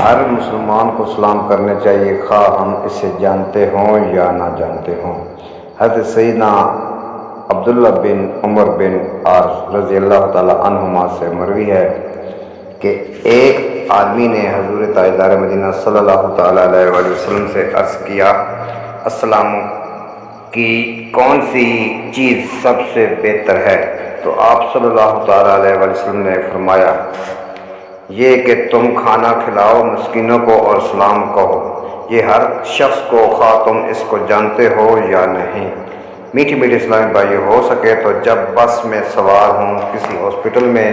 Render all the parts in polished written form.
ہر مسلمان کو سلام کرنے چاہیے، خواہ ہم اسے جانتے ہوں یا نہ جانتے ہوں۔ حضرت سیدنا عبداللہ بن عمر بن عاص رضی اللہ تعالی عنہما سے مروی ہے کہ ایک آدمی نے حضور تاجدار مدینہ صلی اللہ تعالی علیہ وآلہ وسلم سے عرض کیا، السلام کی کون سی چیز سب سے بہتر ہے؟ تو آپ صلی اللہ تعالی علیہ وآلہ وسلم نے فرمایا، یہ کہ تم کھانا کھلاؤ مسکینوں کو اور سلام کہو، یہ ہر شخص کو، خواہ تم اس کو جانتے ہو یا نہیں۔ میٹھی میٹھی اسلامی بھائی، ہو سکے تو جب بس میں سوار ہوں، کسی ہاسپٹل میں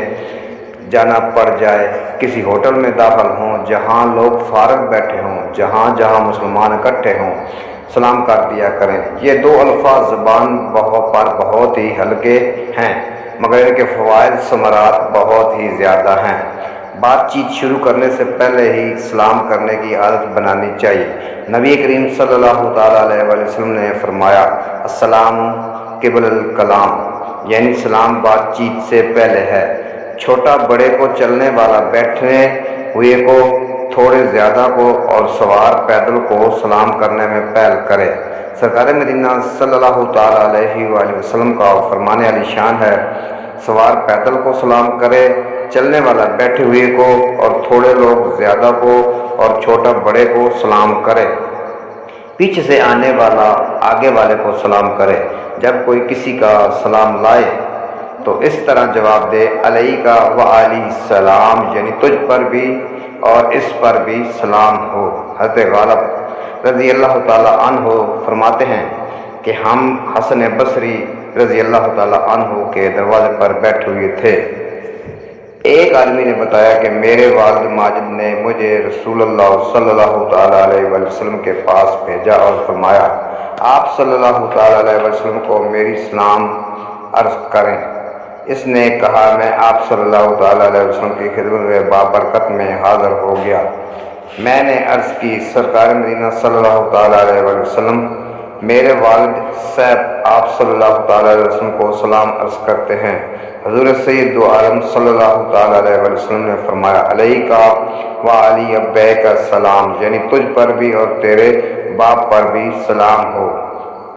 جانا پڑ جائے، کسی ہوٹل میں داخل ہوں جہاں لوگ فارغ بیٹھے ہوں، جہاں جہاں مسلمان اکٹھے ہوں، سلام کر دیا کریں۔ یہ دو الفاظ زبان پر بہت ہی ہلکے ہیں، مگر ان کے فوائد ثمرات بہت ہی زیادہ ہیں۔ بات چیت شروع کرنے سے پہلے ہی سلام کرنے کی عادت بنانی چاہیے۔ نبی کریم صلی اللہ تعالیٰ علیہ وآلہ وسلم نے فرمایا، السلام قبل الکلام، یعنی سلام بات چیت سے پہلے ہے۔ چھوٹا بڑے کو، چلنے والا بیٹھنے ہوئے کو، تھوڑے زیادہ کو اور سوار پیدل کو سلام کرنے میں پہل کرے۔ سرکار مدینہ صلی اللہ تعالیٰ علیہ وآلہ وسلم کا فرمان علی شان ہے، سوار پیدل کو سلام کرے، چلنے والا بیٹھے ہوئے کو اور تھوڑے لوگ زیادہ کو اور چھوٹا بڑے کو سلام کرے، پیچھے سے آنے والا آگے والے کو سلام کرے۔ جب کوئی کسی کا سلام لائے تو اس طرح جواب دے، علیکہ وعلی السلام، یعنی تجھ پر بھی اور اس پر بھی سلام ہو۔ حضرت غالب رضی اللہ تعالی عنہ فرماتے ہیں کہ ہم حسن بصری رضی اللہ تعالی عنہ کے دروازے پر بیٹھے ہوئے تھے۔ ایک آدمی نے بتایا کہ میرے والد ماجد نے مجھے رسول اللہ صلی اللہ تعالیٰ علیہ وآلہ وسلم کے پاس بھیجا اور فرمایا، آپ صلی اللہ تعالیٰ علیہ وآلہ وسلم کو میری سلام عرض کریں۔ اس نے کہا، میں آپ صلی اللہ تعالیٰ علیہ وسلم کی خدمت میں بابرکت میں حاضر ہو گیا۔ میں نے عرض کی، سرکار مدینہ صلی اللہ تعالیٰ علیہ وآلہ وسلم میرے والد صاحب آپ صلی اللہ تعالیٰ علیہ وسلم کو سلام عرض کرتے ہیں۔ حضور سید دو عالم صلی اللہ تعالیٰ علیہ وآلہ وسلم نے فرمایا، علیکہ وعلی ابیک السلام، یعنی تجھ پر بھی اور تیرے باپ پر بھی سلام ہو۔